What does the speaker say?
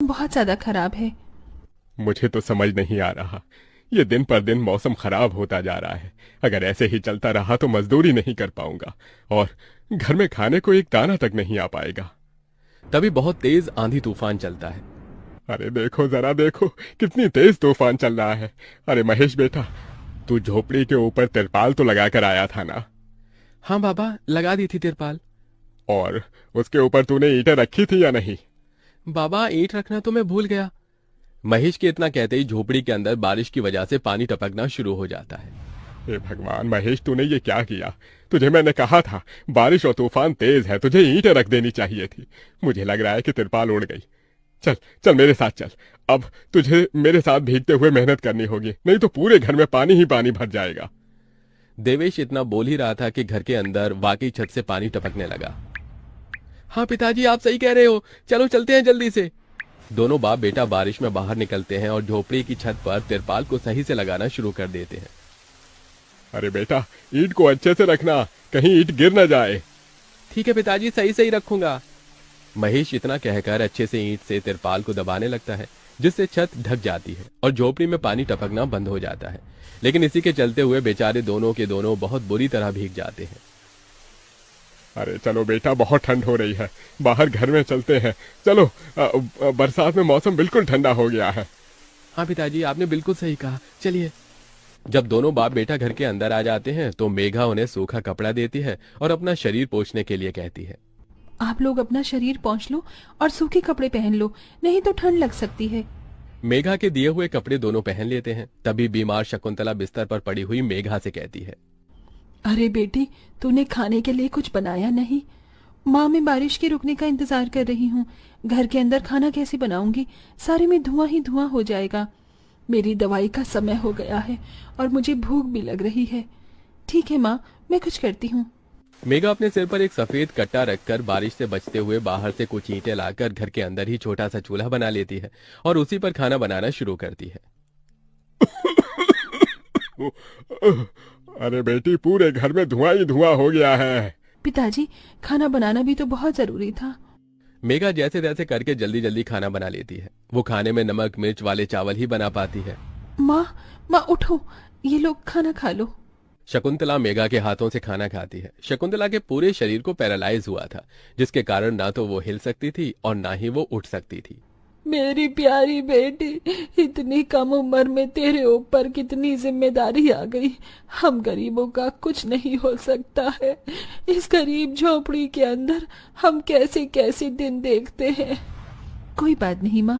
बहुत ज्यादा खराब है। मुझे तो समझ नहीं आ रहा, ये दिन पर दिन मौसम खराब होता जा रहा है। अगर ऐसे ही चलता रहा तो मजदूरी नहीं कर पाऊंगा और घर में खाने को एक दाना तक नहीं आ पाएगा। तभी बहुत तेज आंधी तूफान चलता है। अरे देखो जरा देखो, कितनी तेज तूफान चल रहा है। अरे महेश बेटा, तू झोपड़ी के ऊपर तिरपाल तो लगा कर आया था ना? हाँ बाबा, लगा दी थी तिरपाल। और उसके ऊपर तूने ईंटें रखी थी या नहीं? बाबा, ईंट रखना तो मैं भूल गया। महेश के इतना कहते ही झोपड़ी के अंदर बारिश की वजह से पानी टपकना शुरू हो जाता है। हे भगवान महेश, तूने ये क्या किया? तुझे मैंने कहा था बारिश और तूफान तेज है, तुझे ईंटें रख देनी चाहिए थी। मुझे लग रहा है कि तिरपाल उड़ गई। चल चल मेरे साथ चल। अब तुझे मेरे साथ भीगते हुए मेहनत करनी होगी, नहीं तो पूरे घर में पानी ही पानी भर जाएगा। देवेश इतना बोल ही रहा था कि घर के अंदर वाकई छत से पानी टपकने लगा। हाँ पिताजी, आप सही कह रहे हो, चलो चलते हैं जल्दी से। दोनों बाप बेटा बारिश में बाहर निकलते हैं और झोपड़ी की छत पर तिरपाल को सही से लगाना शुरू कर देते हैं। अरे बेटा, ईंट को अच्छे से रखना, कहीं ईंट गिर न जाए। ठीक है पिताजी, सही सही रखूंगा। महेश इतना कहकर अच्छे से ईंट से तिरपाल को दबाने लगता है, जिससे छत ढक जाती है और झोपड़ी में पानी टपकना बंद हो जाता है। लेकिन इसी के चलते हुए बेचारे दोनों के दोनों बहुत बुरी तरह भीग जाते हैं। अरे चलो बेटा, बहुत ठंड हो रही है, बाहर घर में चलते हैं। चलो, बरसात में मौसम बिल्कुल ठंडा हो गया है। हाँ पिताजी, आपने बिल्कुल सही कहा, चलिए। जब दोनों बाप बेटा घर के अंदर आ जाते हैं तो मेघा उन्हें सूखा कपड़ा देती है और अपना शरीर पोंछने के लिए कहती है। आप लोग अपना शरीर पोंछ लो और सूखे कपड़े पहन लो, नहीं तो ठंड लग सकती है। मेघा के दिए हुए कपड़े दोनों पहन लेते हैं। तभी बीमार शकुंतला बिस्तर पर पड़ी हुई मेघा से कहती है। अरे बेटी, तूने खाने के लिए कुछ बनाया नहीं? माँ, मैं बारिश के रुकने का इंतजार कर रही हूँ। घर के अंदर खाना कैसे बनाऊंगी? सारे में धुआं ही धुआं हो जाएगा। मेरी दवाई का समय हो गया है और मुझे भूख भी लग रही है। ठीक है माँ, मैं कुछ करती हूँ। मेघा अपने सिर पर एक सफेद कट्टा रखकर बारिश से बचते हुए बाहर से कुछ ईंटें लाकर घर के अंदर ही छोटा सा चूल्हा बना लेती है और उसी पर खाना बनाना शुरू करती है। अरे बेटी, पूरे घर में धुआं ही धुआं हो गया है। पिताजी, खाना बनाना भी तो बहुत जरूरी था। मेघा जैसे तैसे करके जल्दी जल्दी खाना बना लेती है। वो खाने में नमक मिर्च वाले चावल ही बना पाती है। माँ, माँ उठो, ये लोग खाना खा लो। शकुंतला मेघा के हाथों से खाना खाती है। शकुंतला के पूरे शरीर को पैरालाइज हुआ था, जिसके कारण ना तो वो हिल सकती थी और ना ही वो उठ सकती थी। मेरी प्यारी बेटी, इतनी कम उम्र में तेरे ऊपर कितनी जिम्मेदारी आ गई। हम गरीबों का कुछ नहीं हो सकता है। इस गरीब झोपड़ी के अंदर हम कैसे कैसे दिन देखते हैं। कोई बात नहीं माँ,